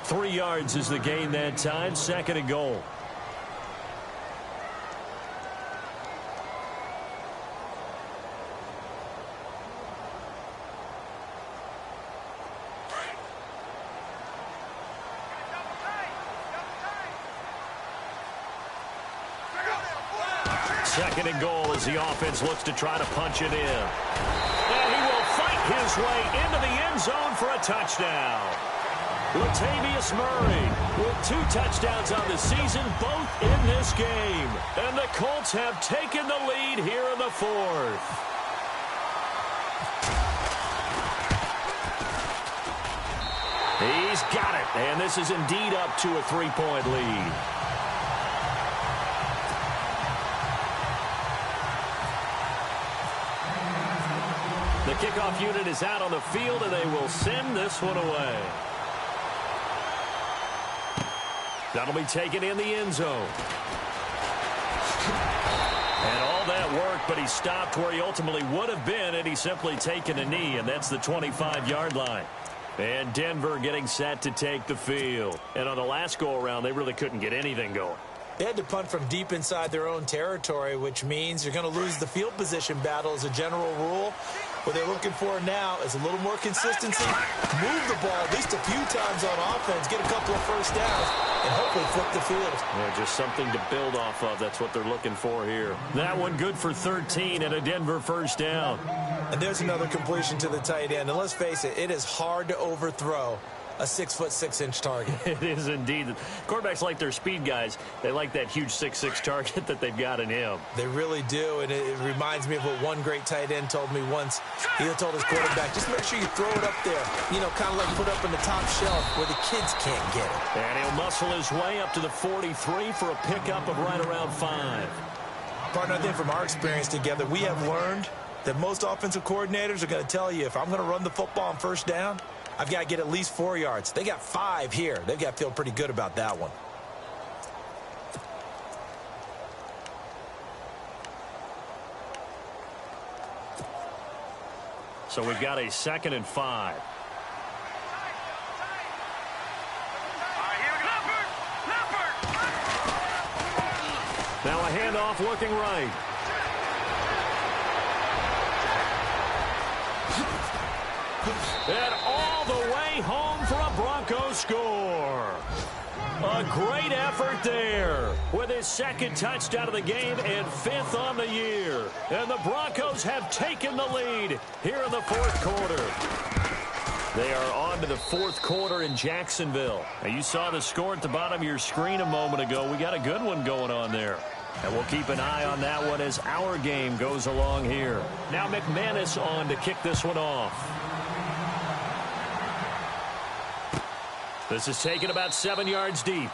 3 yards is the gain that time. 2nd and goal. Second and goal as the offense looks to try to punch it in. And he will fight his way into the end zone for a touchdown. Latavius Murray with 2 touchdowns on the season, both in this game. And the Colts have taken the lead here in the 4th. He's got it, and this is indeed up to a 3-point lead. The kickoff unit is out on the field, and they will send this one away. That'll be taken in the end zone. And all that work, but he stopped where he ultimately would have been had he simply taken a knee, and that's the 25-yard line. And Denver getting set to take the field. And on the last go-around, they really couldn't get anything going. They had to punt from deep inside their own territory, which means you're going to lose the field position battle as a general rule. What they're looking for now is a little more consistency, move the ball at least a few times on offense, get a couple of 1st downs, and hopefully flip the field. Yeah, just something to build off of. That's what they're looking for here. That one good for 13 and a Denver 1st down. And there's another completion to the tight end. And let's face it, it is hard to overthrow a 6'6" target. It is indeed. Quarterbacks like their speed guys. They like that huge 6'6" target that they've got in him. They really do, and it reminds me of what one great tight end told me once. He told his quarterback, just make sure you throw it up there, you know, kind of like put up in the top shelf where the kids can't get it. And he'll muscle his way up to the 43 for a pickup of right around 5. Partner, I think from our experience together, we have learned that most offensive coordinators are going to tell you, if I'm going to run the football on 1st down, I've got to get at least 4 yards. They got 5 here. They've got to feel pretty good about that one. So we've got a 2nd and 5. Now a handoff looking right. And all the way home for a Broncos score. A great effort there with his 2nd touchdown of the game and 5th on the year. And the Broncos have taken the lead here in the 4th quarter. They are on to the 4th quarter in Jacksonville. Now, you saw the score at the bottom of your screen a moment ago. We got a good one going on there. And we'll keep an eye on that one as our game goes along here. Now McManus on to kick this one off. This is taken about 7 yards deep.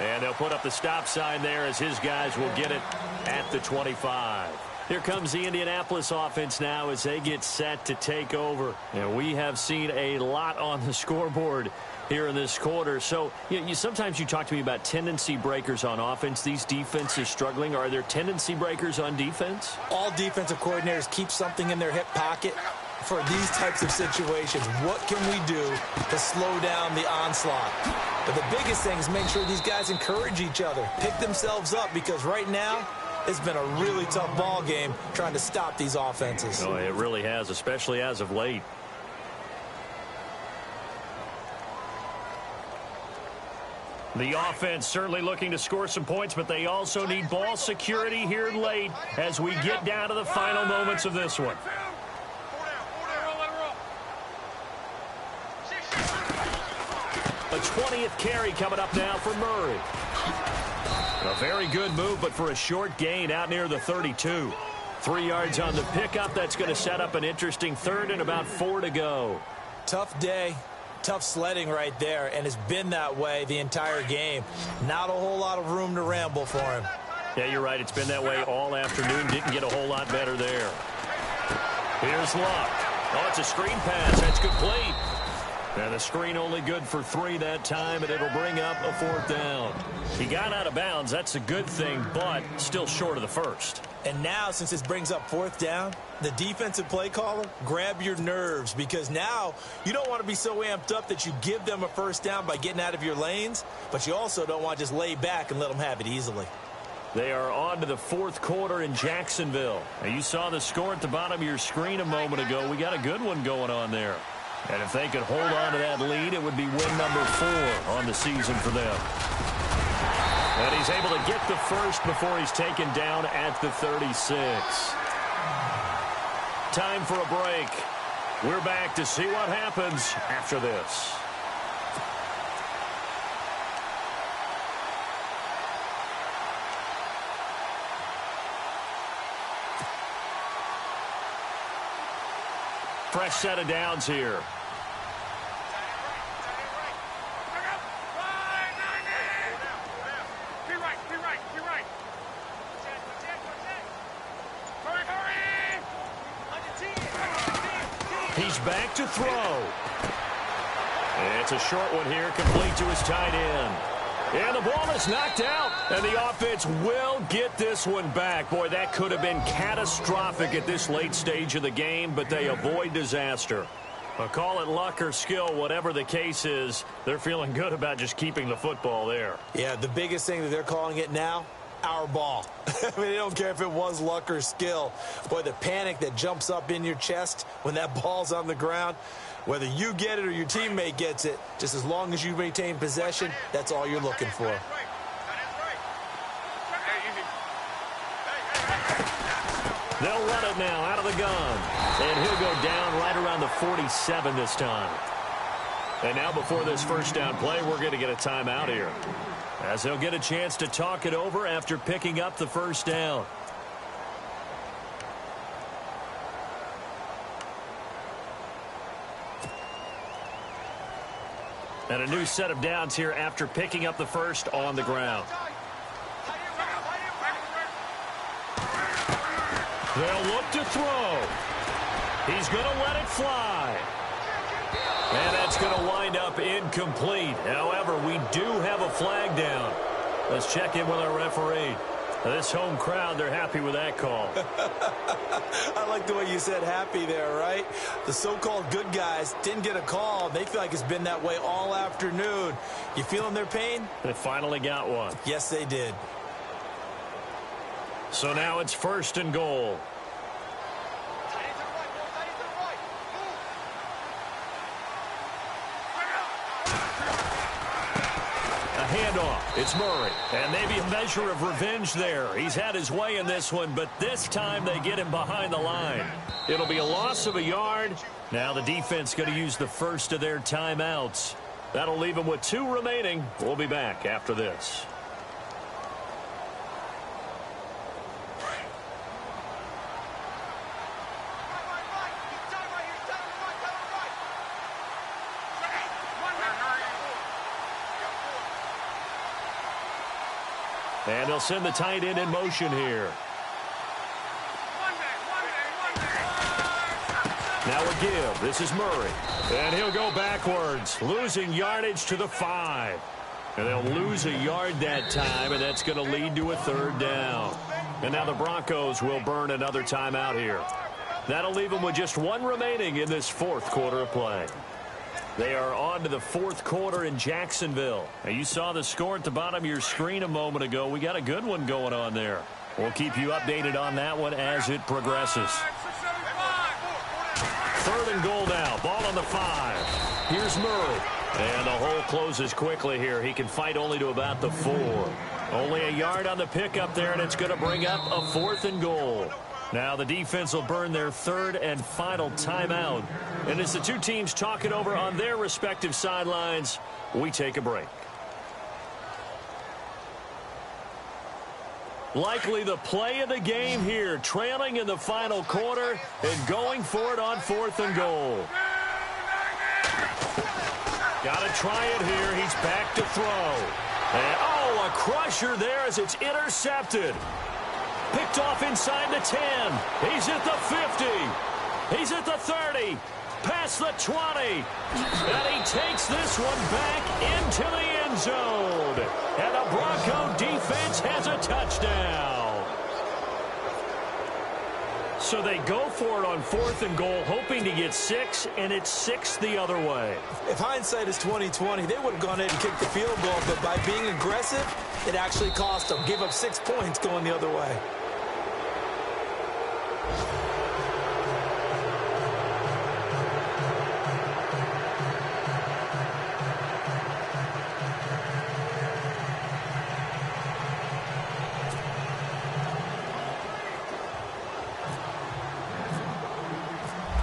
And they'll put up the stop sign there as his guys will get it at the 25. Here comes the Indianapolis offense now as they get set to take over. And we have seen a lot on the scoreboard here in this quarter. So sometimes you talk to me about tendency breakers on offense. These defenses struggling. Are there tendency breakers on defense? All defensive coordinators keep something in their hip pocket for these types of situations. What can we do to slow down the onslaught? But the biggest thing is make sure these guys encourage each other, pick themselves up, because right now it's been a really tough ball game trying to stop these offenses. Oh, it really has, especially as of late. The offense certainly looking to score some points, but they also need ball security here late as we get down to the final moments of this one. A 20th carry coming up now for Murray. A very good move, but for a short gain out near the 32. 3 yards on the pickup. That's going to set up an interesting third and about 4 to go. Tough day. Tough sledding right there, and it's been that way the entire game. Not a whole lot of room to ramble for him. Yeah, you're right. It's been that way all afternoon. Didn't get a whole lot better there. Here's Luck. Oh, it's a screen pass. That's complete. And the screen only good for 3 that time, and it'll bring up a 4th down. He got out of bounds. That's a good thing, but still short of the first. And now, since this brings up 4th down, the defensive play caller, grab your nerves, because now you don't want to be so amped up that you give them a 1st down by getting out of your lanes, but you also don't want to just lay back and let them have it easily. They are on to the 4th quarter in Jacksonville. Now, you saw the score at the bottom of your screen a moment ago. We got a good one going on there. And if they could hold on to that lead, it would be win number 4 on the season for them. And he's able to get the first before he's taken down at the 36. Time for a break. We're back to see what happens after this. Fresh set of downs here. He's back to throw. It's a short one here, complete to his tight end. And the ball is knocked out, and the offense will get this one back. Boy, that could have been catastrophic at this late stage of the game, but they avoid disaster. Call it luck or skill, whatever the case is, they're feeling good about just keeping the football there. Yeah, the biggest thing that they're calling it now, our ball. I mean, they don't care if it was luck or skill. Boy, the panic that jumps up in your chest when that ball's on the ground, whether you get it or your teammate gets it, just as long as you maintain possession, that's all you're looking for. They'll run it now out of the gun. And he'll go down right around the 47 this time. And now before this 1st down play, we're going to get a timeout here, as they'll get a chance to talk it over after picking up the 1st down. And a new set of downs here after picking up the first on the ground. They'll look to throw. He's going to let it fly. And that's going to wind up incomplete. However, we do have a flag down. Let's check in with our referee. This home crowd, they're happy with that call. I like the way you said happy there, right? The so-called good guys didn't get a call. They feel like it's been that way all afternoon. You feeling their pain? They finally got one. Yes, they did. So now it's 1st and goal. Handoff. It's Murray. And maybe a measure of revenge there. He's had his way in this one, but this time they get him behind the line. It'll be a loss of a yard. Now the defense going to use the first of their timeouts. That'll leave them with 2 remaining. We'll be back after this. And they'll send the tight end in motion here. Now a give. This is Murray. And he'll go backwards, losing yardage to the 5. And they'll lose a yard that time, and that's going to lead to a 3rd down. And now the Broncos will burn another timeout here. That'll leave them with just 1 remaining in this 4th quarter of play. They are on to the 4th quarter in Jacksonville. And you saw the score at the bottom of your screen a moment ago. We got a good one going on there. We'll keep you updated on that one as it progresses. 3rd and goal now. Ball on the 5. Here's Murray. And the hole closes quickly here. He can fight only to about the 4. Only a yard on the pickup there, and it's going to bring up a 4th and goal. Now the defense will burn their 3rd and final timeout. And as the two teams talk it over on their respective sidelines, we take a break. Likely the play of the game here, trailing in the final quarter and going for it on 4th and goal. Got to try it here. He's back to throw. And, oh, a crusher there as it's intercepted. Picked off inside the 10. He's at the 50. He's at the 30. Past the 20. And he takes this one back into the end zone. And the Bronco defense has a touchdown. So they go for it on 4th and goal, hoping to get 6, and it's 6 the other way. If hindsight is 20/20, they would have gone ahead and kicked the field goal, but by being aggressive, it actually cost them. Give up 6 points going the other way.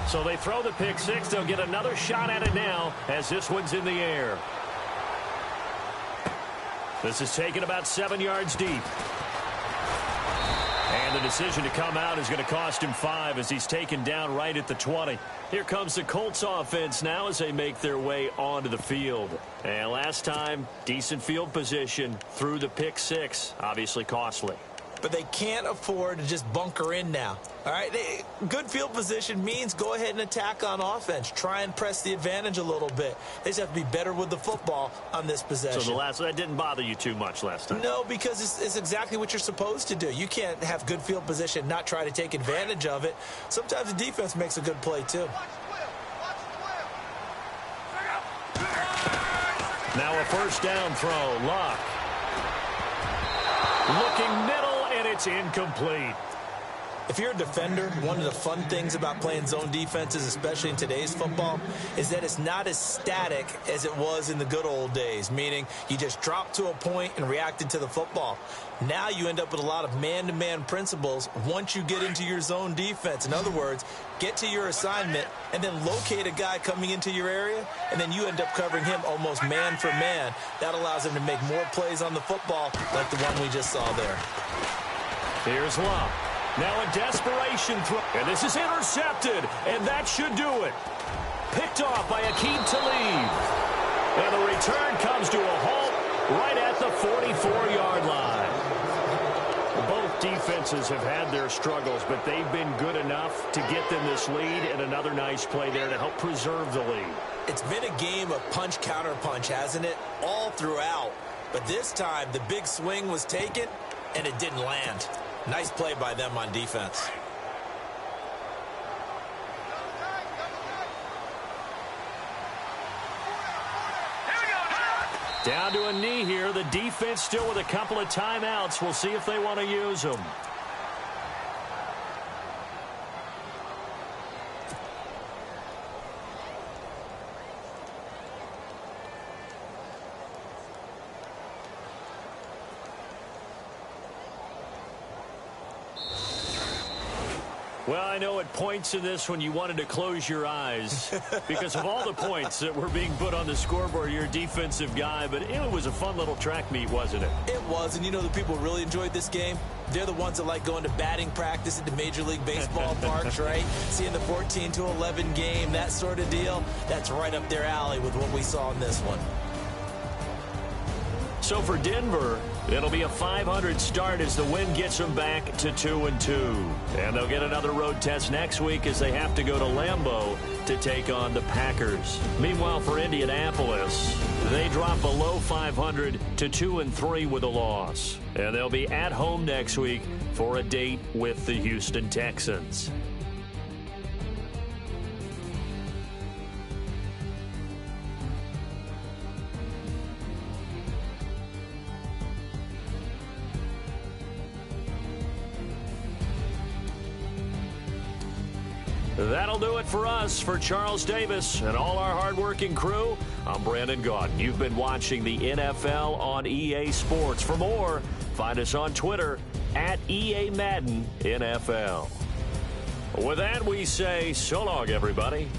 So they throw the pick 6. They'll get another shot at it now as this one's in the air. This is taken about 7 yards deep. And the decision to come out is going to cost him 5 as he's taken down right at the 20. Here comes the Colts offense now as they make their way onto the field. And last time, decent field position through the pick 6. Obviously costly. But they can't afford to just bunker in now. All right, good field position means go ahead and attack on offense. Try and press the advantage a little bit. They just have to be better with the football on this possession. So that didn't bother you too much last time? No, because it's exactly what you're supposed to do. You can't have good field position, not try to take advantage of it. Sometimes the defense makes a good play too. Now a 1st down throw. Luck. Looking middle, and it's incomplete. If you're a defender, one of the fun things about playing zone defenses, especially in today's football, is that it's not as static as it was in the good old days, meaning you just dropped to a point and reacted to the football. Now you end up with a lot of man-to-man principles once you get into your zone defense. In other words, get to your assignment and then locate a guy coming into your area, and then you end up covering him almost man for man. That allows him to make more plays on the football like the one we just saw there. Here's Love. Now a desperation throw. And this is intercepted, and that should do it. Picked off by Aqib Talib. And the return comes to a halt right at the 44-yard line. Both defenses have had their struggles, but they've been good enough to get them this lead, and another nice play there to help preserve the lead. It's been a game of punch-counter-punch, hasn't it? All throughout. But this time, the big swing was taken, and it didn't land. Nice play by them on defense. Down to a knee here. The defense still with a couple of timeouts. We'll see if they want to use them. Well, I know at points in this when you wanted to close your eyes because of all the points that were being put on the scoreboard. You're a defensive guy, but it was a fun little track meet, wasn't it? It was, and you know the people who really enjoyed this game? They're the ones that like going to batting practice at the Major League Baseball parks, right? Seeing the 14-11 game, that sort of deal. That's right up their alley with what we saw in this one. So for Denver, it'll be a 500 start as the win gets them back to 2-2. And they'll get another road test next week as they have to go to Lambeau to take on the Packers. Meanwhile, for Indianapolis, they drop below 500 to 2-3 with a loss. And they'll be at home next week for a date with the Houston Texans. That'll do it for us. For Charles Davis and all our hardworking crew, I'm Brandon Gaudin. You've been watching the NFL on EA Sports. For more, find us on Twitter at EA Madden NFL. With that, we say so long, everybody.